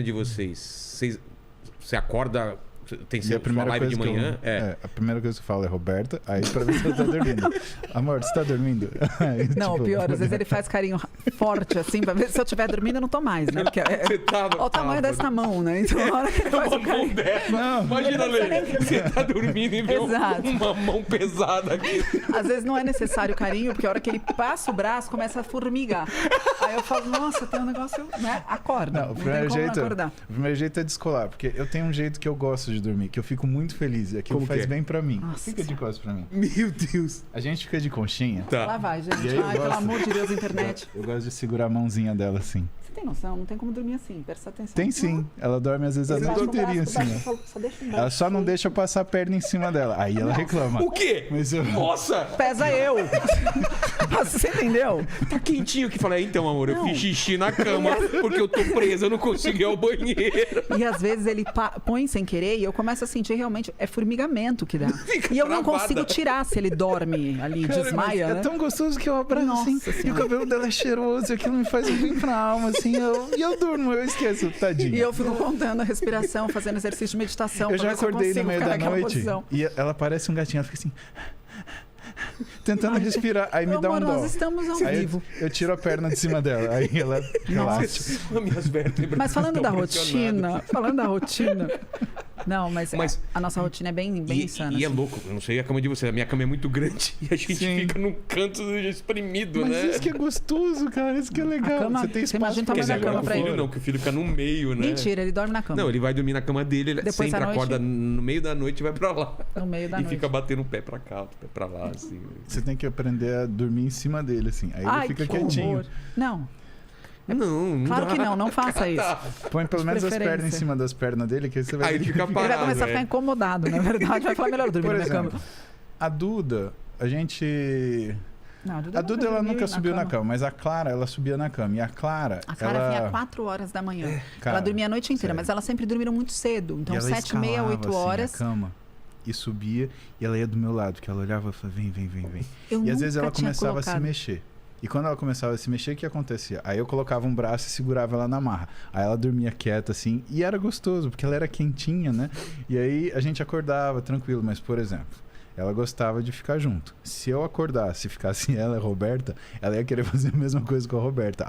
de vocês? Você acorda... Tem E a primeira live de coisa que manhã? a primeira coisa que eu falo é Roberta, aí pra ver se ela tá dormindo. Amor, você tá dormindo? Aí, Não, tipo, pior, às vezes ele faz carinho forte, assim, pra ver se eu estiver dormindo, eu não tô mais, né? Porque olha o tamanho dessa mão, né? Então, na hora que ele faz o carinho... Não, Imagina, Lê, você tá dormindo e vê Exato. uma mão pesada aqui. Às vezes não é necessário carinho, porque a hora que ele passa o braço, começa a formigar. Aí eu falo, nossa, tem um negócio, né? Acorda. Não, o tem primeiro como não jeito, acordar. o primeiro jeito é descolar, porque eu tenho um jeito que eu gosto de dormir, que eu fico muito feliz, e aquilo Como faz que é? bem pra mim. Nossa. Fica de costas pra mim. Meu Deus. A gente fica de conchinha. Tá. Lá vai, gente. E aí eu Ai, pelo gosto. amor de Deus, internet. Eu gosto de segurar a mãozinha dela assim. Você tem noção? Não tem como dormir assim, presta atenção. Tem sim. Ela dorme às vezes a Ele noite baixa o inteirinha braço, assim, baixa, ó. só deixa um Ela braço. só não deixa eu passar a perna em cima dela. Aí ela reclama. O quê? Mas eu... Nossa! Pesa eu. Você entendeu? Tá quentinho que fala, então, amor, eu Não. fiz xixi na cama porque eu tô presa, eu não consigo ir ao banheiro. E às vezes ele põe sem querer e eu começo a sentir realmente, é formigamento que dá. Fica E eu não travada. consigo tirar se ele dorme ali, Cara, desmaia, mas né? é tão gostoso que eu abraço assim, Nossa e o Senhora. cabelo dela é cheiroso, e aquilo me faz um bem pra alma, assim, e eu durmo, eu esqueço, tadinho. E eu fico contando a respiração, fazendo exercício de meditação. Eu pra já ver se eu acordei no consigo meio ficar da naquela noite, posição. e ela parece um gatinho, ela fica assim, tentando respirar, aí me Meu dá um amor, dó. nós estamos ao Aí vivo. eu tiro a perna de cima dela, aí ela relaxa. Minhas vértebras Mas falando da estão rotina, Não, mas a nossa rotina é bem insana. E é assim. louco, eu não sei a cama de você, a minha cama é muito grande e a gente Sim. fica num canto espremido, Mas né? isso que é gostoso, cara, isso que é legal. cama- Você tem você espaço imagina pra Quer tamanho dizer, da agora cama com o pra filho ele. não, que o filho fica no meio, né? Mentira, ele dorme na cama. Não, ele vai dormir na cama dele, ele Depois sempre à noite- acorda no meio da noite e vai pra lá. No meio da E noite. fica batendo o pé pra cá, o pé pra lá, assim. Você tem que aprender a dormir em cima dele, assim. Aí Ai, ele fica que quietinho. horror. Não, Não claro dá. que não faça isso. Põe pelo De menos as preferência. pernas em cima das pernas dele, que aí você vai Aí ver ele que fica Ele vai parado, começar a ficar incomodado, na verdade. Vai falar melhor dormir Por na minha exemplo, cama. a Duda, a gente... Não, A Duda, ela nunca subiu na cama, mas a Clara, ela subia na cama. E a Clara, A Clara ela... vinha 4 horas da manhã. Cara, ela dormia a noite inteira, sério. mas elas sempre dormiram muito cedo. Então, E ela 7h30, escalava, 8 assim, horas. a cama e subia, e ela ia do meu lado, que ela olhava e falava, vem, vem, vem, vem. Eu E às vezes nunca ela tinha começava a se colocado. mexer. E quando ela começava a se mexer, o que acontecia? Aí eu colocava um braço e segurava ela na marra. Aí ela dormia quieta, assim, e era gostoso, porque ela era quentinha, né? E aí a gente acordava tranquilo, mas, por exemplo, ela gostava de ficar junto. Se eu acordasse e ficasse ela e a Roberta, ela ia querer fazer a mesma coisa com a Roberta.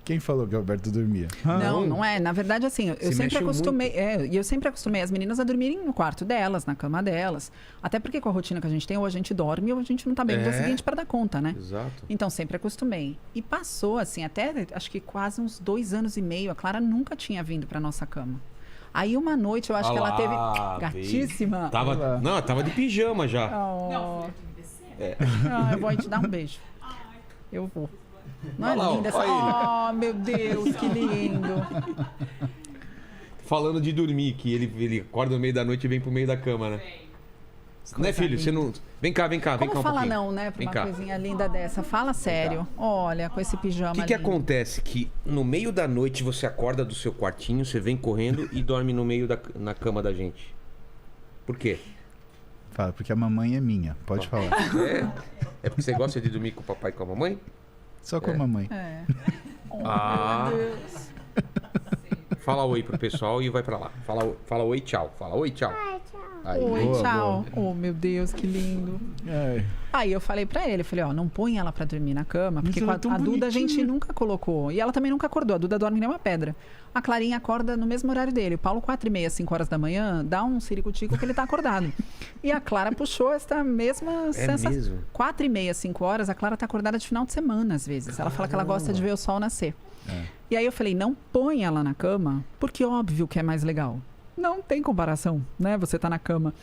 Quem falou que a Roberta dormia? Não é. Na verdade, assim, eu Se sempre mexeu acostumei. E eu sempre acostumei as meninas a dormirem no quarto delas, na cama delas. Até porque com a rotina que a gente tem, ou a gente dorme ou a gente não tá bem no dia É. seguinte para dar conta, né? Exato. Então sempre acostumei. E passou, assim, até acho que quase uns 2 anos e meio, a Clara nunca tinha vindo pra nossa cama. Aí uma noite eu acho que ela teve. Gatíssima. Tava, não, tava de pijama já. Oh. É. Ah, eu vou aí te dar um beijo. Eu vou. Não é Olha lá, ó, linda essa. olha Oh, meu Deus, que lindo. Falando de dormir, que ele acorda no meio da noite e vem pro meio da cama, né? Né, filho? Você não. Vem cá, vem cá, vem cá Como um falar pouquinho. não, né, pra Vem uma cá. coisinha linda dessa? Fala sério. Olha, com esse pijama O que lindo. acontece? Que no meio da noite você acorda do seu quartinho, você vem correndo e dorme no meio na cama da gente. Por quê? Fala, porque a mamãe é minha. Pode falar. É porque você gosta de dormir com o papai e com a mamãe? Só com a mamãe. É. Oh, Ah. meu Deus. Fala oi pro pessoal e vai pra lá. Fala oi, tchau. Fala oi, tchau. Aí, Oi, boa, tchau. Oh, meu Deus, que lindo. Ai. Aí eu falei pra ele, falei, ó, não põe ela pra dormir na cama, porque ela com é tão a Duda a gente bonitinha. nunca colocou. E ela também nunca acordou. A Duda dorme nem uma pedra. A Clarinha acorda no mesmo horário dele. O Paulo, 4h30, 5 horas da manhã, dá um ciricutico que ele tá acordado. E a Clara puxou essa mesma sensação. mesmo? 4h30, 5 horas, a Clara tá acordada de final de semana, às vezes. Ela fala que ela gosta de ver o sol nascer. E aí eu falei, não põe ela na cama, porque óbvio que é mais legal. Não tem comparação, né? Você tá na cama.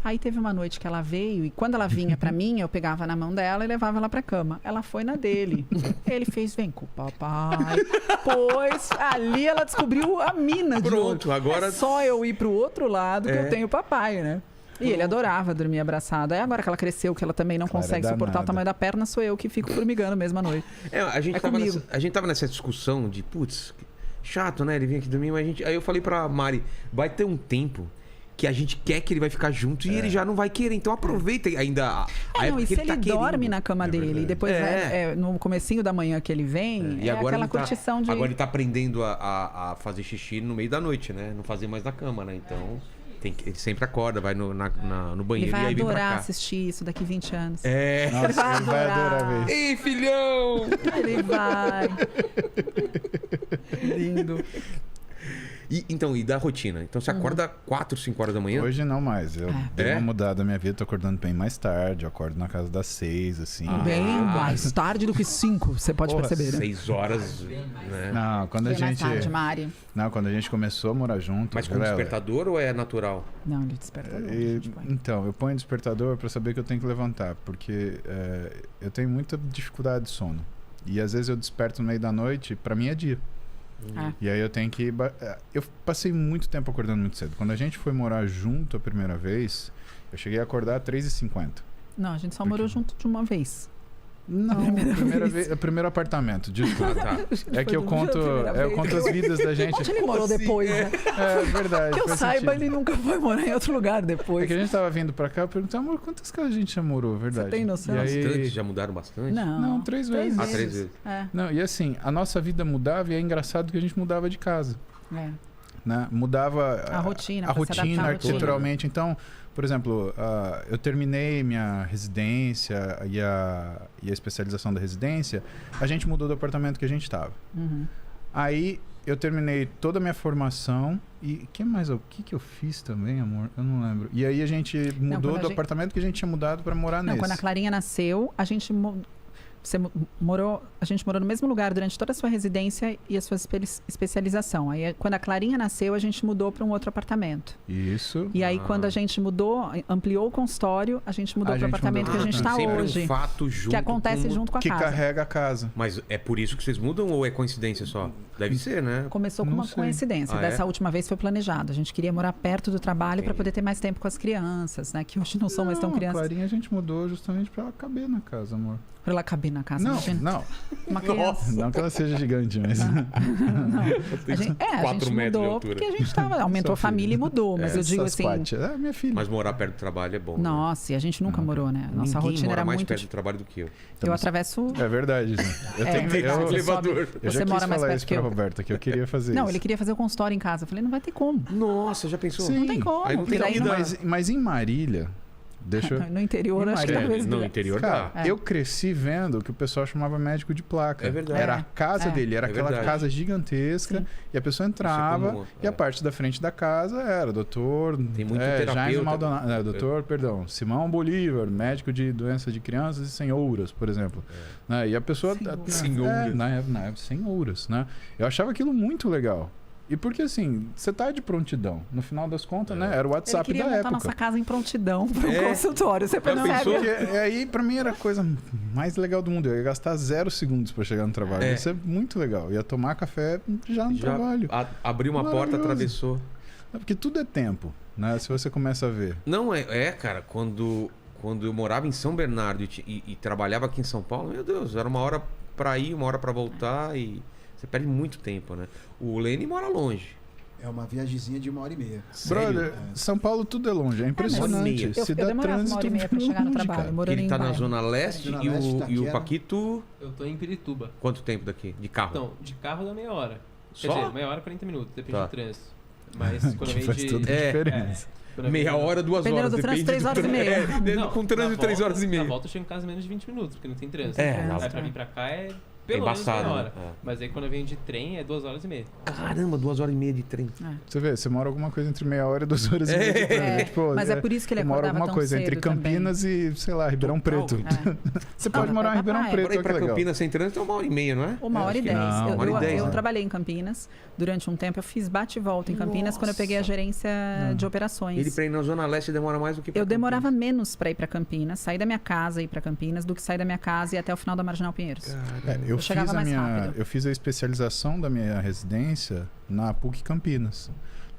Aí teve uma noite que ela veio e quando ela vinha pra mim, eu pegava na mão dela e levava ela pra cama. Ela foi na dele. Ele fez, vem com o papai. Pois ali ela descobriu a mina de Pronto, ouro. agora- É só eu ir pro outro lado que eu tenho papai, né? E ele adorava dormir abraçado. Aí agora que ela cresceu, que ela também não Clara é consegue suportar o danada. tamanho da perna, sou eu que fico formigando mesmo à noite. A gente É tava comigo. a gente tava nessa discussão de, putz, chato, né? Ele vinha aqui dormir, mas a gente. Aí eu falei pra Mari, vai ter um tempo que a gente quer que ele vai ficar junto e ele já não vai querer. Então aproveita ainda a época e que se ele tá ele querendo. dorme na cama dele e depois no comecinho da manhã que ele vem, E agora aquela ele tá, curtição de... agora ele tá aprendendo a fazer xixi no meio da noite, né? Não fazer mais na cama, né? Então ele sempre acorda, vai no Ele banheiro e vai aí vem pra adorar cá. assistir isso daqui 20 anos. Nossa, ele vai adorar ver isso. Ei, filhão! Ele vai. Lindo. E da rotina? Então você acorda 4, 5 horas da manhã? Hoje não mais. Eu dei É? uma mudada na minha vida, tô acordando bem mais tarde. Eu acordo na casa das 6, assim. Bem mais tarde do que 5, você pode Porra, perceber, né? 6 horas, né? Não, quando a Bem mais gente. tarde, Mari. Não, quando a gente começou a morar junto. Mas com Vilela, despertador ou é natural? Não, ele desperta. Então, eu ponho despertador pra saber que eu tenho que levantar, porque eu tenho muita dificuldade de sono. E às vezes eu desperto no meio da noite, pra mim é dia. E aí eu tenho que... Eu passei muito tempo acordando muito cedo. Quando a gente foi morar junto a primeira vez, eu cheguei a acordar às 3h50. Não, a gente só morou junto de uma vez. Não, o primeiro apartamento, desculpa. Tá. É que eu conto as vidas da gente. Onde ele morou depois, né? É verdade. Que eu faz saiba, sentido. ele nunca foi morar em outro lugar É depois. que a gente tava vindo pra cá, eu perguntei, amor, quantas casas a gente já morou, verdade? Você tem noção? E aí... Bastante? Já mudaram bastante? Não, 3 vezes. 3 vezes. É, Não, e assim, a nossa vida mudava e é engraçado que a gente mudava de casa, é. né? Mudava A rotina, a pra se adaptar rotina à rotina. arquiteturalmente. Então, por exemplo, eu terminei minha residência e a especialização da residência, a gente mudou do apartamento que a gente estava. Uhum. Aí eu terminei toda a minha formação e o que eu fiz também, amor? Eu não lembro. E aí a gente mudou do apartamento que a gente tinha mudado para morar nesse. Quando a Clarinha nasceu, a gente a gente morou no mesmo lugar durante toda a sua residência e a sua especialização. Aí, quando a Clarinha nasceu, a gente mudou para um outro apartamento. Isso. E aí, quando a gente mudou, ampliou o consultório, a gente mudou para o apartamento que a gente está sempre hoje. Um fato junto Que acontece junto com a Que casa. carrega a casa. Mas é por isso que vocês mudam ou é coincidência só? Deve ser, né? Começou com Não uma sei. coincidência. Ah, Dessa é? última vez foi planejado. A gente queria morar perto do trabalho para Entendi. poder ter mais tempo com as crianças, né? Que hoje não são mais tão A crianças. Clarinha a gente mudou justamente para ela caber na casa, amor. Para ela caber na casa, Não, imagina. não. Uma criança. Não que ela seja gigante, mas... A gente, a 4 gente metros de mudou altura. porque a gente aumentou a Sua família e mudou. Mas eu digo assim... minha filha. Mas morar perto do trabalho é bom. né? Nossa, e a gente nunca morou, né? Nossa Ninguém rotina mora era mais muito... perto do trabalho do que eu. Eu atravesso... É verdade. Né? Eu tenho... verdade, eu, você elevador. sobe- eu já Você quis mora mais falar perto isso que pra eu. Roberta, que eu queria fazer Não, isso. ele queria fazer o consultório em casa. Eu falei, não vai ter como. Nossa, já pensou? Sim. Não tem como. Aí não tem porque daí vida. Mas em Marília... Deixa eu... No interior, Em acho que Marília, talvez... No interior Cara, dá. eu cresci vendo que o pessoal chamava médico de placa. É verdade. Era a casa dele, era É aquela verdade. casa gigantesca. Sim. E a pessoa entrava comum, e a parte da frente da casa era doutor Tem muito Jaime terapeuta. Maldonado, doutor, perdão, Simão Bolívar, médico de doenças de crianças e senhoras, por exemplo. Né? E a pessoa... Senhoras. Na época, senhoras, né? Eu achava aquilo muito legal. E porque assim, você tá de prontidão. No final das contas, né? Era o Ele WhatsApp queria da montar época. nossa casa em prontidão para É. um consultório. Você pensou? percebe? Porque aí, pra mim, era a coisa mais legal do mundo. Eu ia gastar 0 segundos pra chegar no trabalho. É. Isso é muito legal. Eu ia tomar café já no trabalho. Abriu uma porta, Maravilhoso. atravessou. É porque tudo é tempo, né? Se você começa a ver. Não, cara, quando eu morava em São Bernardo e trabalhava aqui em São Paulo, meu Deus, era uma hora pra ir, uma hora pra voltar e você perde muito tempo, né? O Lene mora longe. É uma viagemzinha de 1h30. Sério? Brother, São Paulo tudo é longe. É impressionante. Eu Se dá demorava trânsito, 1h30 para chegar no longe, trabalho, cara. Que morando ele em tá na bairro. Zona Leste Zona e Leste, o Itaquera. Paquito, Eu tô em Pirituba. quanto tempo daqui? De carro? Então, de carro dá meia hora. Só? Quer dizer, meia hora e 40 minutos, depende Tá. do trânsito. Mas quando eu Que venho faz de... toda a É. diferença. quando eu Meia venho- hora, 2 Dependendo horas. do trânsito, 3 horas e meia. Não, Com trânsito, na 3 horas e Na meia. volta eu chego em casa em menos de 20 minutos, porque não tem trânsito. É, na Aí volta. pra vir pra cá é É pelo menos embaçado, meia né? hora. Mas aí quando eu venho de trem é 2 horas e meia. Caramba, 2 horas e meia de trem. Você vê, você mora alguma coisa entre meia hora e 2 horas e meia. de trânsito. É, Tipo, mas é por isso que ele eu moro acordava alguma tão coisa cedo entre Campinas e, sei lá, Ribeirão Total. Preto. É. Você pode Não, morar em vai pra Ribeirão praia. Preto, Pra ir olha pra que legal. Campinas sem trânsito é 1h30, não é? 1h10. não, Eu, 1h10, eu né? trabalhei em Campinas durante um tempo. Eu fiz bate e volta em Campinas quando eu peguei a gerência de operações. Ele pra ir na Zona Leste demora mais do que pra Eu demorava Campinas. menos para ir para Campinas, sair da minha casa e ir para Campinas, do que sair da minha casa e ir até o final da Marginal Pinheiros. Eu chegava fiz mais rápido. eu fiz a especialização da minha residência na PUC Campinas,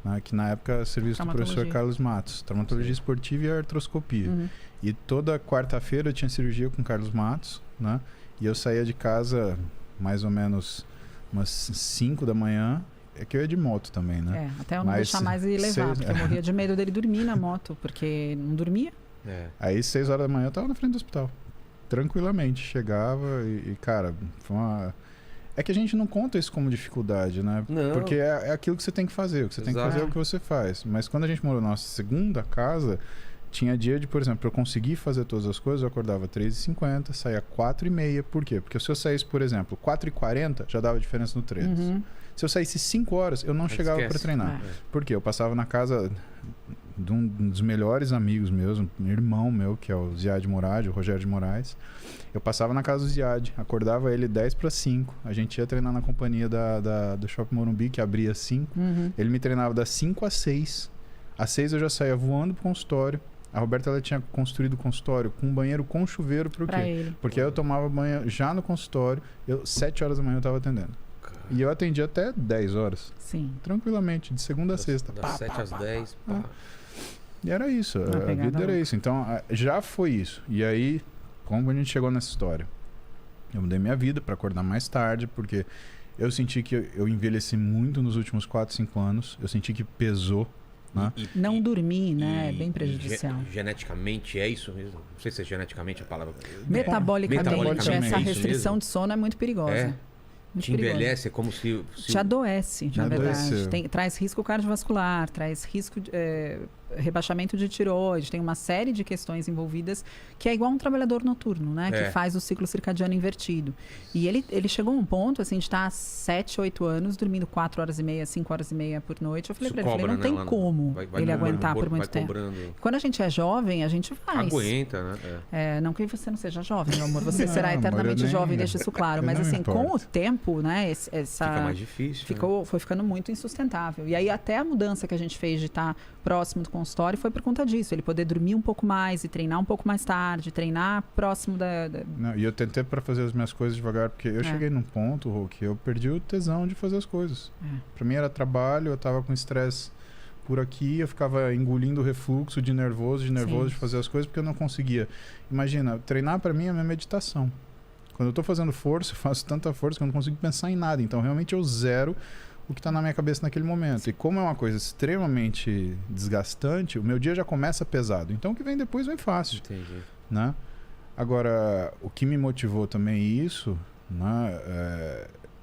né, que na época era serviço do professor Traumatologia. Carlos Matos, traumatologia esportiva e artroscopia. Uhum. E toda quarta-feira eu tinha cirurgia com Carlos Matos, né? E eu saía de casa mais ou menos umas 5 da manhã É que eu ia de moto também, né? Até eu não deixar mais ele levar, porque eu morria de medo dele dormir na moto, porque não dormia. Aí 6 horas da manhã eu tava na frente do hospital. Tranquilamente. Chegava e cara, foi uma... É que a gente não conta isso como dificuldade, né? Não. Porque é aquilo que você tem que fazer. O que você tem que fazer é o que você faz. Mas quando a gente morou na nossa segunda casa, tinha dia de, por exemplo, eu conseguir fazer todas as coisas, eu acordava 3h50, saía 4h30. Por quê? Porque se eu saísse, por exemplo, 4h40, já dava diferença no treino. Se eu saísse 5 horas, eu não chegava para treinar. Por quê? Eu passava na casa de um dos melhores amigos meus, um irmão meu, que é o Ziad Moraes, o Rogério de Moraes. Eu passava na casa do Ziad, acordava ele 10h45. A gente ia treinar na companhia do Shopping Morumbi, que abria às 5. Ele me treinava das 5 às 6. Às 6 eu já saía voando pro consultório. A Roberta, ela tinha construído o consultório com um banheiro com chuveiro pro quê? Ele. Porque aí eu tomava banho já no consultório. 7 horas da manhã eu tava atendendo. E eu atendi até 10 horas. Sim. Tranquilamente, de segunda a sexta. Das 7 às 10. Pá. E era isso, a vida era isso. Então, já foi isso. E aí, como a gente chegou nessa história? Eu mudei minha vida para acordar mais tarde, porque eu senti que eu envelheci muito nos últimos 4, 5 anos. Eu senti que pesou. Né? Não dormir, né? É bem prejudicial. Geneticamente é isso mesmo? Não sei se é geneticamente a palavra. Metabolicamente, essa é isso restrição mesmo? de sono é muito perigosa. Te envelhece, é como se te adoece, na verdade. Adoeceu. Traz risco cardiovascular, traz risco de rebaixamento de tireoide, tem uma série de questões envolvidas que é igual um trabalhador noturno, né? Que faz o ciclo circadiano invertido. E ele chegou a um ponto, assim, de estar há 7, 8 anos dormindo 4h30, 5h30 por noite. Eu falei pra ele, não tem como ele aguentar por muito tempo. Quando a gente é jovem, a gente faz. Aguenta, né? Não que você não seja jovem, meu amor. Você será eternamente jovem, deixa isso claro. Mas assim, com o tempo, né? Fica mais difícil. Foi ficando muito insustentável. E aí até a mudança que a gente fez de estar próximo do consultório foi por conta disso. Ele poder dormir um pouco mais e treinar um pouco mais tarde, treinar próximo da... Não, e eu tentei para fazer as minhas coisas devagar, porque eu cheguei num ponto, Rô, que eu perdi o tesão de fazer as coisas. Para mim era trabalho, eu tava com estresse por aqui, eu ficava engolindo o refluxo de nervoso de fazer as coisas, porque eu não conseguia. Imagina, treinar para mim é minha meditação. Quando eu tô fazendo força, eu faço tanta força que eu não consigo pensar em nada. Então, realmente, eu zero o que está na minha cabeça naquele momento. E como é uma coisa extremamente desgastante, o meu dia já começa pesado. Então, o que vem depois vem fácil. Entendi. Né? Agora, o que me motivou também isso, né,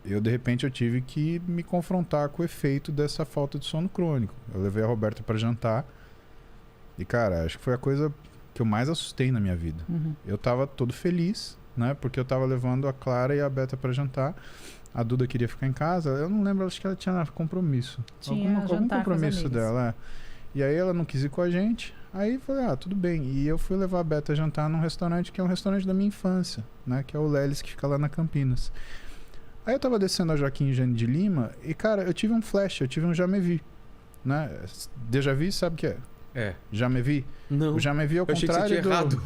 de repente, eu tive que me confrontar com o efeito dessa falta de sono crônico. Eu levei a Roberta para jantar e, cara, acho que foi a coisa que eu mais assustei na minha vida. Eu estava todo feliz, né, porque eu estava levando a Clara e a Beta para jantar. A Duda queria ficar em casa. Eu não lembro, acho que ela tinha compromisso. Algum compromisso dela. E aí ela não quis ir com a gente. Aí falei, tudo bem. E eu fui levar a Beta a jantar num restaurante que é um restaurante da minha infância, né? Que é o Lelis, que fica lá na Campinas. Aí eu tava descendo a Joaquim Jane de Lima e, cara, eu tive um flash, eu tive um jamais vi, né? Déjà vu, sabe o que é? Jamais vi? Não. O jamais vi é o eu contrário achei que você tinha errado.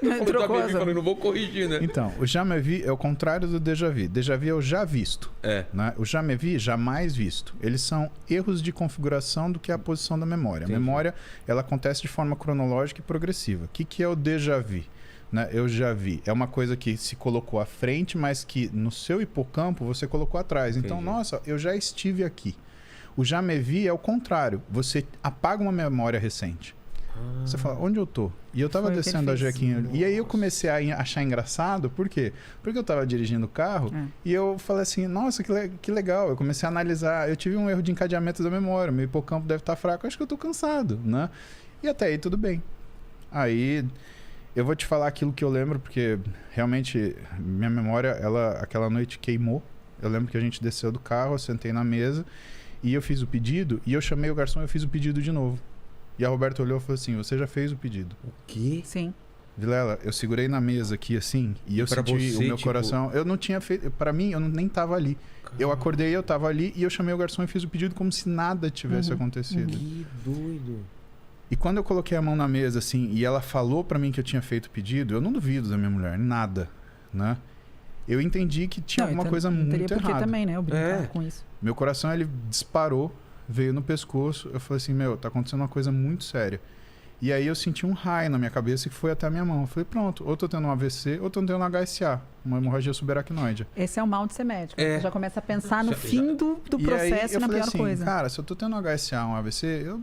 Eu falei, não vou corrigir, né? Então, o jamais vi é o contrário do déjà vu. Déjà vu é o já visto. Né? O jamais vi, jamais visto. Eles são erros de configuração do que é a posição da memória. Entendi. A memória, ela acontece de forma cronológica e progressiva. O que é o déjà vu? Né? Eu já vi. É uma coisa que se colocou à frente, mas que no seu hipocampo você colocou atrás. Então, Entendi. nossa, eu já estive aqui. O jamais vi é o contrário. Você apaga uma memória recente. Você fala, onde eu tô? E eu tava descendo a Jequinha. E aí eu comecei a achar engraçado. Por quê? Porque eu tava dirigindo o carro e eu falei assim, nossa, que legal. Eu comecei a analisar. Eu tive um erro de encadeamento da memória. Meu hipocampo deve estar fraco. Acho que eu tô cansado, né? E até aí tudo bem. Aí eu vou te falar aquilo que eu lembro, porque realmente minha memória, aquela noite queimou. Eu lembro que a gente desceu do carro, eu sentei na mesa e eu fiz o pedido. E eu chamei o garçom e eu fiz o pedido de novo. E a Roberta olhou e falou assim, você já fez o pedido? O quê? Sim. Vilela, eu segurei na mesa aqui assim, e eu pra senti você, o meu coração. Eu não tinha feito, pra mim, eu nem tava ali. Eu acordei, eu tava ali, e eu chamei o garçom e fiz o pedido como se nada tivesse acontecido. Que doido. E quando eu coloquei a mão na mesa, assim, e ela falou pra mim que eu tinha feito o pedido, eu não duvido da minha mulher, nada, né? Eu entendi que tinha alguma coisa muito errada. Teria porque também, né? Eu brincar com isso. Meu coração, ele disparou, veio no pescoço. Eu falei assim, tá acontecendo uma coisa muito séria. E aí eu senti um raio na minha cabeça que foi até a minha mão. Eu falei, pronto, ou tô tendo um AVC, ou tô tendo um HSA, uma hemorragia subaracnoide. Esse é o mal de ser médico. É. Você já começa a pensar no Já- fim do E aí processo e eu na falei pior assim, coisa. cara, se eu tô tendo um HSA, um AVC, eu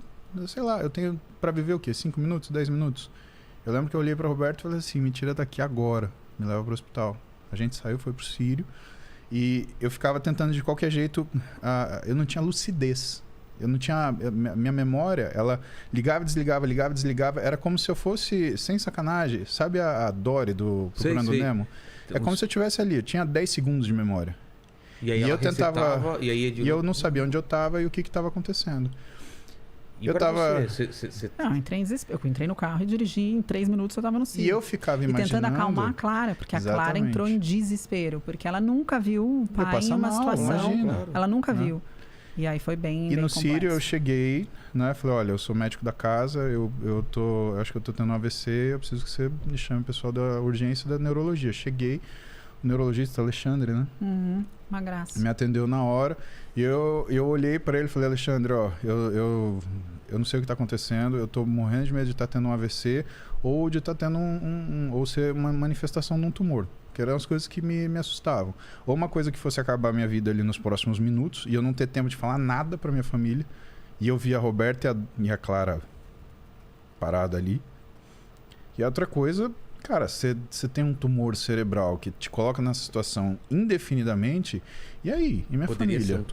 sei lá, eu tenho pra viver o quê? 5 minutos, 10 minutos? Eu lembro que eu olhei pra Roberto e falei assim, me tira daqui agora, me leva pro hospital. A gente saiu, foi pro Sírio, e eu ficava tentando de qualquer jeito, eu não tinha lucidez. Eu não tinha... Minha memória, ela ligava, desligava. Era como se eu fosse, sem sacanagem, sabe a Dory do Sei, Procurando sei. Nemo? É como se eu estivesse ali, eu tinha 10 segundos de memória. E aí E ela eu tentava- recetava, e aí E eu não sabia onde eu tava e o que estava acontecendo. E eu pra tava- você- Não, eu entrei em desespero. Eu entrei no carro e dirigi. Em 3 minutos eu tava no E Sírio. eu ficava E imaginando... tentando acalmar a Clara, porque a Clara Exatamente. entrou em desespero, porque ela nunca viu o pai em passa uma mal, situação. imagina. Claro. Ela nunca Né? viu. E aí foi bem. E bem no complexo. Sírio eu cheguei, né? Falei, olha, eu sou médico da casa, eu acho que eu tô tendo um AVC, eu preciso que você me chame o pessoal da urgência da neurologia. Cheguei, o neurologista Alexandre, né? Uhum, uma graça. Me atendeu na hora. E eu olhei pra ele e falei, Alexandre, ó, eu não sei o que tá acontecendo, eu tô morrendo de medo de estar tendo um AVC ou de estar tendo ou ser uma manifestação de um tumor. Que eram as coisas que me assustavam. Ou uma coisa que fosse acabar a minha vida ali nos próximos minutos e eu não ter tempo de falar nada pra minha família. E eu vi a Roberta e a Clara parada ali. E a outra coisa, cara, você tem um tumor cerebral que te coloca nessa situação indefinidamente. E aí? E minha Poderia família? ser um tumor.